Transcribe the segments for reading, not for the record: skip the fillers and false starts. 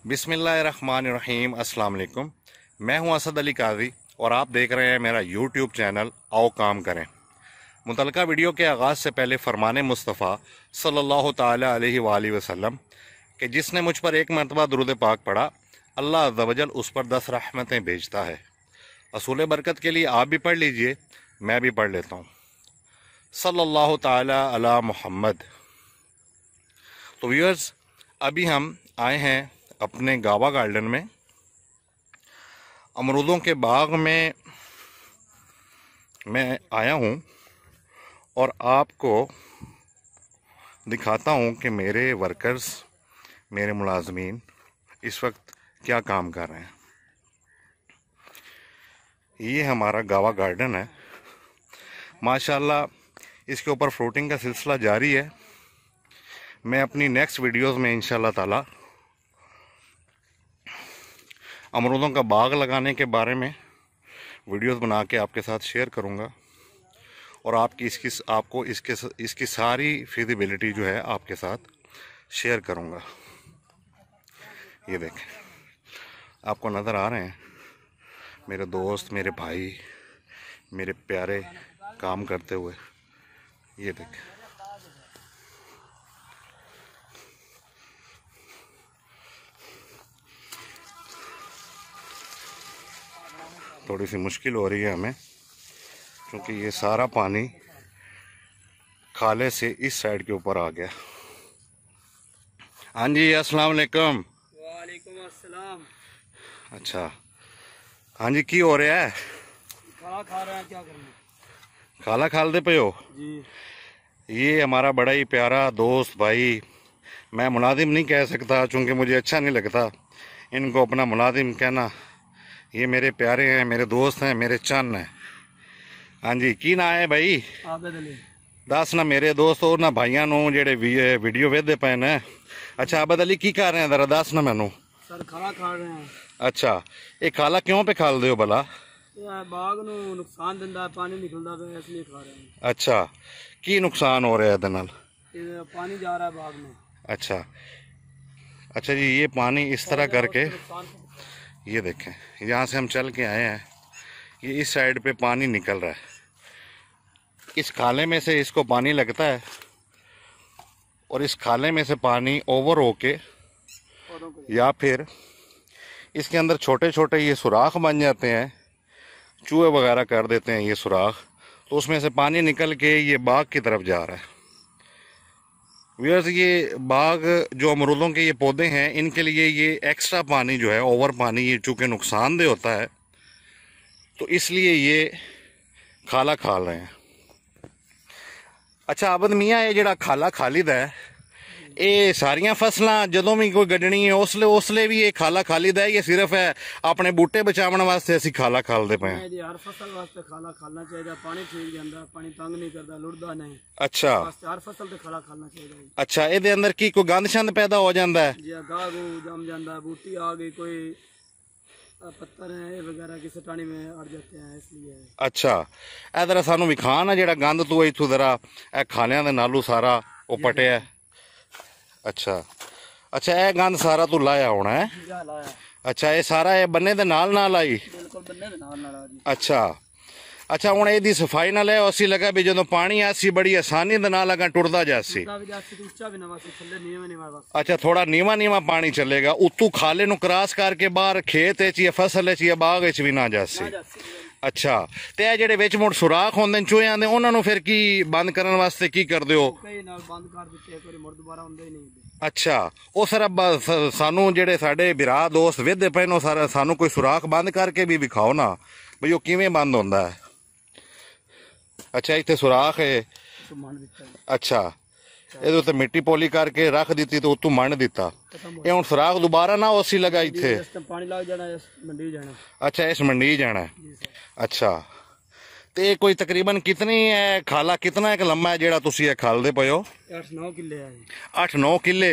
बिस्मिल्लाहिर्रहमानिर्रहीम। अस्सलाम वालेकुम। मैं हूं असद अली काजी और आप देख रहे हैं मेरा यूट्यूब चैनल आओ काम करें। मुतलका वीडियो के आगाज़ से पहले फरमाने मुस्तफ़ा सल्लल्लाहु ताला अलैहि वसल्लम कि जिसने मुझ पर एक मरतबा दुरूद पाक पढ़ा अल्लाह अज़्ज़ा वजल उस पर 10 रहमतें भेजता है। असूल बरकत के लिए आप भी पढ़ लीजिए, मैं भी पढ़ लेता हूँ। सल्लल्लाहु ताला अला मुहम्मद। तो व्यूअर्स, अभी हम आए हैं अपने गावा गार्डन में, अमरूदों के बाग में मैं आया हूँ और आपको दिखाता हूँ कि मेरे वर्कर्स, मेरे मुलाजमीन इस वक्त क्या काम कर रहे हैं। ये हमारा गावा गार्डन है, माशाल्लाह। इसके ऊपर फ्रूटिंग का सिलसिला जारी है। मैं अपनी नेक्स्ट वीडियोस में इंशाल्लाह ताला अमरूदों का बाग लगाने के बारे में वीडियोस बना के आपके साथ शेयर करूंगा और आपको इसकी सारी फिजिबिलिटी जो है आपके साथ शेयर करूंगा। ये देखें, आपको नज़र आ रहे हैं मेरे दोस्त, मेरे भाई, मेरे प्यारे काम करते हुए। ये देखें, थोड़ी सी मुश्किल हो रही है हमें क्योंकि ये सारा पानी खाले से इस साइड के ऊपर आ गया। हाँ जी, अस्सलाम वालेकुम। वालेकुम अस्सलाम। अच्छा, हाँ जी, की हो रहा है? खाना खा रहे हैं, क्या करना। खाला खाल दे पे हो जी। ये हमारा बड़ा ही प्यारा दोस्त भाई, मैं मुलाजिम नहीं कह सकता क्योंकि मुझे अच्छा नहीं लगता इनको अपना मुलाजिम कहना। ये मेरे प्यारे हैं, मेरे दोस्त हैं, मेरे चन हैं। हाँ जी, की ना है भाई? आबिद अली। दस ना मेरे दोस्त और ना भाइयों नू जेडे वीडियो वेखते पे ने। अच्छा आबिद अली, की कर रहे हैं जरा दस ना मैनू। सर खाना खा रहे हैं। अच्छा, ये खाला क्यों पे खाल दे हो भला? ये बाग नू नुकसान दिंदा है, पानी निकलदा पे इसलिए खा रहे हैं। अच्छा, की नुकसान हो रहा है इहदे नाल? ये पानी जा रहा है बाग में। अच्छा अच्छा जी, ये पानी इस तरह करके, ये देखें, यहाँ से हम चल के आए हैं, ये इस साइड पे पानी निकल रहा है। इस खाले में से इसको पानी लगता है और इस खाले में से पानी ओवर होके या फिर इसके अंदर छोटे छोटे ये सुराख बन जाते हैं, चूहे वगैरह कर देते हैं ये सुराख, तो उसमें से पानी निकल के ये बाग की तरफ जा रहा है। व्यूअर्स, ये बाग जो अमरूदों के ये पौधे हैं, इनके लिए ये एक्स्ट्रा पानी जो है, ओवर पानी, ये चूँकि नुकसानदेह होता है, तो इसलिए ये खाला खाल रहे हैं। अच्छा आबिद मियाँ, ये जड़ा खाला खालिद है, ये सारिया फसलां जदों भी कोई गड्ढनी है उसले भी ये खाला खालिद है, ये सिर्फ है अपने बूटे बचाने वास्ते असी खाला खालते पे हैं? हर फसल वास्ते खाला खालना चाहिए, पानी ठीक जाता, पानी तंग नहीं करता, लुढ़दा नहीं। अच्छा, हर फसल ते खाला खालना चाहिए। अच्छा, ये अंदर की कोई गंद शंद पैदा हो जाता है? जी, गाह जम जाता है, बूटी आ गई, कोई पत्थर है वगैरह किसी टाणी में अड़ जाते हैं, इसलिए। अच्छा, ए जरा सानू विखा ना जेड़ा गंद तू इथों जरा ए खालियां दे नालू सारा ओ पटिया। अच्छा अच्छा, ए गंद सारा तू लाया होना है? अच्छा, ये सारा ये बन्ने दे नाल नाल आई? बिल्कुल बन्ने दे नाल नाल जी। अच्छा अच्छा, हुण एदी सफाई नाल है असी लगा भी जदों पानी आसी बड़ी आसानी दे नाल अगा टुरदा जासी। अच्छा, थोड़ा नीवा नीवा पानी चलेगा, उतू खाले नु क्रॉस करके बाहर खेत च या फसल च या बाग च भी ना जासी। अच्छा, ते ए जेडे विच मुड़ सुराख होंदे ने चूहियां दे, उन्हां नु फिर की बंद करन वास्ते की करदे हो? बंद कर दित्ते, एक बारी मुड़ दोबारा हुंदे ही नहीं। अच्छा, वो सर सानू जेडे साडे बिरा दोस्त वेदे पे नो सारा सानू कोई सुराख बंद करके भी विखाओ ना भई, ओ किवें बंद होंदा है? अच्छा, इतने सुराख है। अच्छा, ये तो मिट्टी पोली करके रख दी तो उतू मंड दिता, ये हुण सुराख दोबारा ना उसी लगा इत्थे? पानी लग जाना, मंडी जाना। अच्छा, इस मंडी जाना है। अच्छा, ते कोई तकरीबन कितनी है खाला, कितना एक लम्मा है जेड़ा तुसी ये खालदे पे हो? 8-9 किले है। 8-9 किले?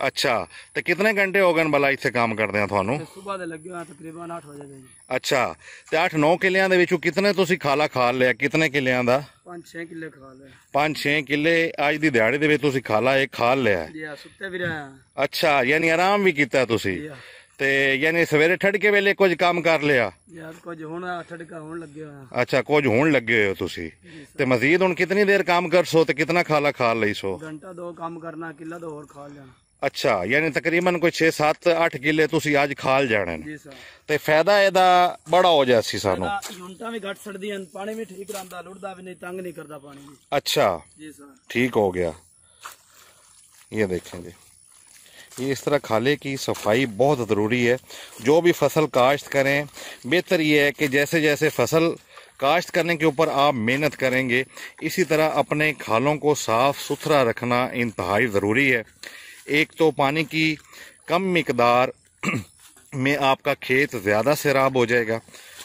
अच्छा, ते कितने घंटे हो गए भला इत्थे काम करदे आ थानू? सुबह दे लगे हो तकरीबन 8 बजे। अच्छा, ते 8-9 किलियां दे विचों कितने तुसी खाला खाल लिया, कितने किलियां दा? 5-6 किले खा ले। 5-6 किले आज दी दिहाड़ी दे विच तुसीं खाला एक खाल लिया है। जी सुत्ते भी रहे। अच्छा यानी आराम भी कीता तुसीं ते यानी सवेरे ठड़के वेले कुछ काम कर लिया यार कुछ हुण ठड़का होण लगे होया। अच्छा कुछ होण लगे हो तुसीं ते मजीद हुण कितनी देर काम करसो ते कितना खाला खा लई सो? घंटा 2 काम करना, किला 2 और खा लेना। अच्छा यानी तकरीबन कोई 6-7-8 किले तुसीं आज खाल जाने जी सर। ते फायदा एदा बड़ा हो जासी सानू। यूनिटां भी घट सड़दियां, पानी भी ठीक रहिंदा, लुड़दा भी नहीं, तंग नहीं करदा पानी भी। अच्छा जी सर ठीक हो गया। ये देखें जी, ये इस तरह खाले की सफाई बहुत ज़रूरी है। जो भी फसल काश्त करें, बेहतर ये है कि जैसे जैसे फसल काश्त करने के ऊपर आप मेहनत करेंगे, इसी तरह अपने खालों को साफ़ सुथरा रखना इंतहाई ज़रूरी है। एक तो पानी की कम मिकदार में आपका खेत ज़्यादा सैराब हो जाएगा,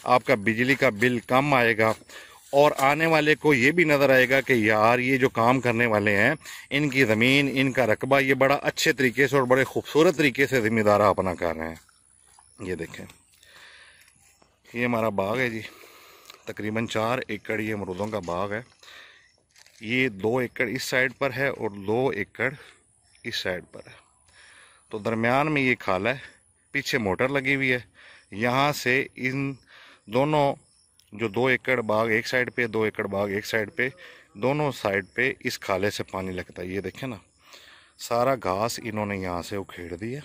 आपका बिजली का बिल कम आएगा और आने वाले को ये भी नज़र आएगा कि यार ये जो काम करने वाले हैं इनकी ज़मीन, इनका रकबा ये बड़ा अच्छे तरीके से और बड़े खूबसूरत तरीके से ज़िम्मेदारा अपना कर रहे हैं। ये देखें, ये हमारा बाग है जी, तकरीबन 4 एकड़ ये अमरूदों का बाग है। ये 2 एकड़ इस साइड पर है और 2 एकड़ इस साइड पर है, तो दरमियान में ये खाला है, पीछे मोटर लगी हुई है। यहाँ से इन दोनों जो 2 एकड़ बाग एक साइड पे, 2 एकड़ बाग एक साइड पे, दोनों साइड पे इस खाले से पानी लगता है। ये देखें ना, सारा घास इन्होंने यहाँ से उखेड़ दिया,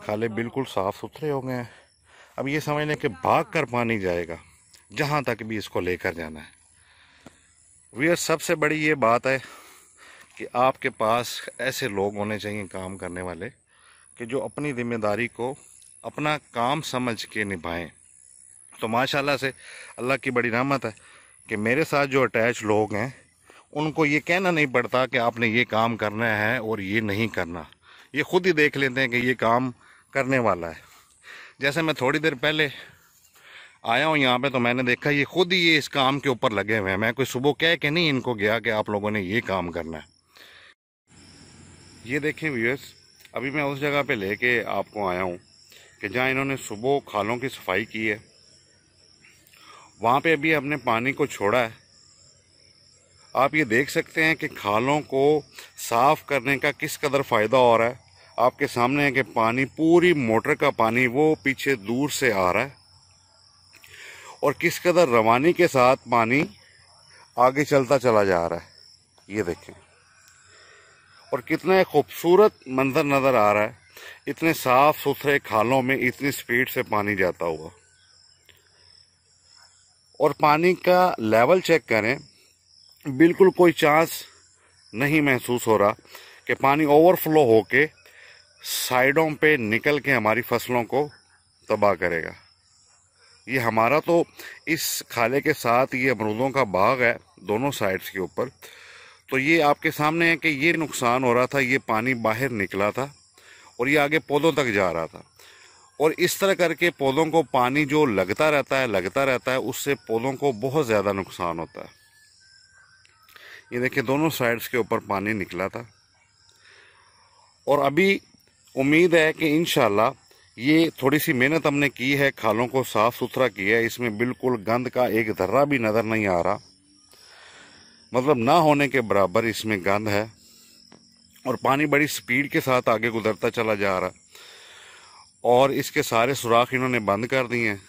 खाले बिल्कुल साफ़ सुथरे हो गए हैं। अब ये समझ लें कि भाग कर पानी जाएगा जहाँ तक भी इसको लेकर जाना है। वीर सबसे बड़ी ये बात है कि आपके पास ऐसे लोग होने चाहिए काम करने वाले कि जो अपनी जिम्मेदारी को अपना काम समझ के निभाएं। तो माशाल्लाह से अल्लाह की बड़ी रहमत है कि मेरे साथ जो अटैच लोग हैं उनको ये कहना नहीं पड़ता कि आपने ये काम करना है और ये नहीं करना, ये खुद ही देख लेते हैं कि ये काम करने वाला है। जैसे मैं थोड़ी देर पहले आया हूँ यहाँ पे तो मैंने देखा ये खुद ही ये इस काम के ऊपर लगे हुए हैं। मैं कोई सुबह कह के नहीं इनको गया कि आप लोगों ने ये काम करना है। ये देखें व्यूअर्स, अभी मैं उस जगह पे लेके आपको आया हूँ कि जहाँ इन्होंने सुबह खालों की सफाई की है, वहाँ पे अभी हमने पानी को छोड़ा है। आप ये देख सकते हैं कि खालों को साफ़ करने का किस कदर फ़ायदा हो रहा है। आपके सामने है कि पानी, पूरी मोटर का पानी वो पीछे दूर से आ रहा है और किस कदर रवानी के साथ पानी आगे चलता चला जा रहा है। ये देखें, और कितना खूबसूरत मंजर नज़र आ रहा है, इतने साफ़ सुथरे खालों में इतनी स्पीड से पानी जाता हुआ। और पानी का लेवल चेक करें, बिल्कुल कोई चांस नहीं महसूस हो रहा कि पानी ओवरफ्लो होके साइडों पे निकल के हमारी फसलों को तबाह करेगा। ये हमारा तो इस खाले के साथ ये अमरूदों का बाग है दोनों साइड्स के ऊपर, तो ये आपके सामने है कि ये नुकसान हो रहा था, ये पानी बाहर निकला था और ये आगे पौधों तक जा रहा था। और इस तरह करके पौधों को पानी जो लगता रहता है उससे पौधों को बहुत ज़्यादा नुकसान होता है। ये देखिए, दोनों साइड्स के ऊपर पानी निकला था और अभी उम्मीद है कि इंशाल्लाह ये थोड़ी सी मेहनत हमने की है, खालों को साफ़ सुथरा किया है, इसमें बिल्कुल गंद का एक धर्रा भी नज़र नहीं आ रहा, मतलब ना होने के बराबर इसमें गंद है और पानी बड़ी स्पीड के साथ आगे गुजरता चला जा रहा और इसके सारे सुराख इन्होंने बंद कर दिए हैं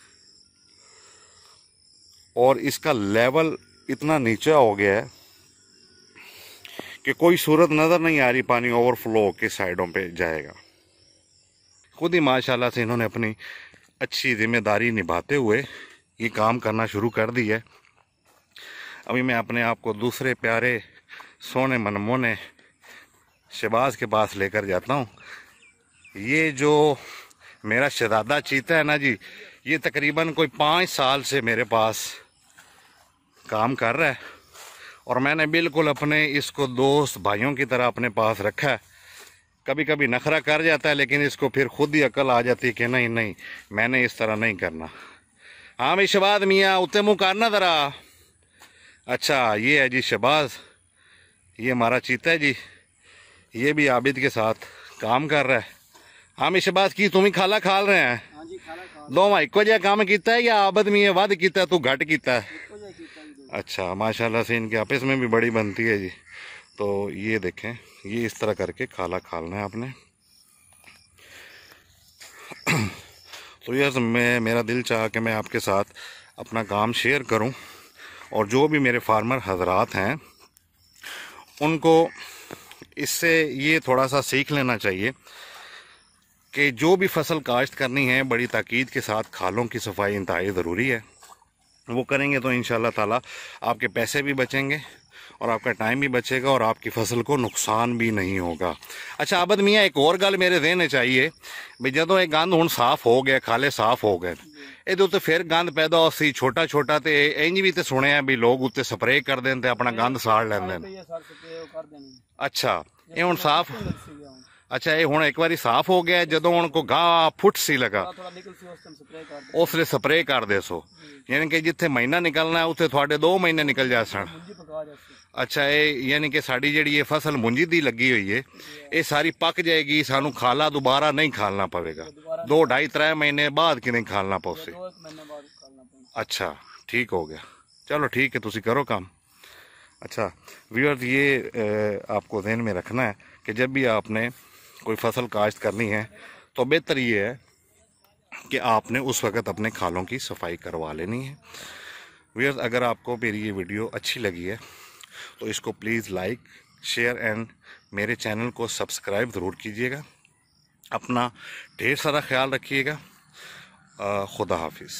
और इसका लेवल इतना नीचा हो गया है कि कोई सूरत नज़र नहीं आ रही पानी ओवरफ्लो के साइडों पे जाएगा। खुद ही माशाल्लाह से इन्होंने अपनी अच्छी जिम्मेदारी निभाते हुए ये काम करना शुरू कर दिया है। अभी मैं अपने आप को दूसरे प्यारे सोने मनमोने शहबाज के पास लेकर जाता हूँ। ये जो मेरा शहजादा चीता है ना जी, ये तकरीबन कोई 5 साल से मेरे पास काम कर रहा है और मैंने बिल्कुल अपने इसको दोस्त भाइयों की तरह अपने पास रखा है। कभी कभी नखरा कर जाता है लेकिन इसको फिर खुद ही अकल आ जाती है कि नहीं नहीं मैंने इस तरह नहीं करना। हाँ भाई शहबाज मियाँ, उत्ते मुँह करना ज़रा। अच्छा ये है जी शहबाज, ये हमारा चीता है जी, ये भी आबिद के साथ काम कर रहा है। हाँ मैं शहबाज की तुम ही खाला खाल रहे हैं? हाँ जी, खाला खा दो इको जिहा काम किया है या आबिद मियाँ वध किया, तू घट किया? अच्छा, माशाल्लाह से इनके आपस में भी बड़ी बनती है जी। तो ये देखें, ये इस तरह करके खाला खालना है आपने। तो यार मेरा दिल चाहा कि मैं आपके साथ अपना काम शेयर करूं, और जो भी मेरे फार्मर हजरात हैं उनको इससे ये थोड़ा सा सीख लेना चाहिए कि जो भी फसल काश्त करनी है बड़ी ताकीद के साथ खालों की सफाई इंतहाई ज़रूरी है। वो करेंगे तो इंशाल्लाह ताला आपके पैसे भी बचेंगे और आपका टाइम भी बचेगा और आपकी फसल को नुकसान भी नहीं होगा। अच्छा आबद मियाँ, एक और गल मेरे ज़हन चाहिए भी, जदों ये गंद हुण साफ हो गया, खाले साफ हो गए, ਇਹਦੇ ਉੱਤੇ ਫਿਰ ਗੰਦ ਪੈਦਾ ਹੋ ਸੀ ਛੋਟਾ ਛੋਟਾ, ਤੇ ਇੰਜ ਵੀ ਤੇ ਸੁਣਿਆ ਵੀ ਲੋਕ ਉੱਤੇ ਸਪਰੇਅ ਕਰ ਦੇਣ ਤੇ ਆਪਣਾ ਗੰਦ ਸਾੜ ਲੈਂਦੇ ਨੇ। ਅੱਛਾ, ਇਹ ਹੁਣ ਸਾਫ, ਅੱਛਾ ਇਹ ਹੁਣ ਇੱਕ ਵਾਰੀ ਸਾਫ ਹੋ ਗਿਆ, ਜਦੋਂ ਹੁਣ ਕੋ ਗਾਹ ਫੁੱਟ ਸੀ ਲਗਾ ਉਸ ਵੇਲੇ ਸਪਰੇਅ ਕਰਦੇ ਸੋ, ਯਾਨੀ ਕਿ ਜਿੱਥੇ ਮਹੀਨਾ ਨਿਕਲਣਾ ਉੱਥੇ ਤੁਹਾਡੇ 2 ਮਹੀਨੇ ਨਿਕਲ ਜਾ ਸਨ। अच्छा, ये यानी कि साड़ी जी ये फसल मुंजी दी लगी हुई है, ये सारी पक जाएगी, सानू खाला दोबारा नहीं खालना पवेगा, 2 ढाई 3 महीने बाद कि नहीं खालना पौसे। अच्छा ठीक हो गया, चलो ठीक है, तुसी करो काम। अच्छा व्यूअर्स, ये आपको ध्यान में रखना है कि जब भी आपने कोई फसल काश्त करनी है तो बेहतर ये है कि आपने उस वक़्त अपने खालों की सफाई करवा लेनी है। व्यूअर्स, अगर आपको मेरी ये वीडियो अच्छी लगी है तो इसको प्लीज़ लाइक, शेयर एंड मेरे चैनल को सब्सक्राइब ज़रूर कीजिएगा। अपना ढेर सारा ख्याल रखिएगा। खुदा हाफिज़।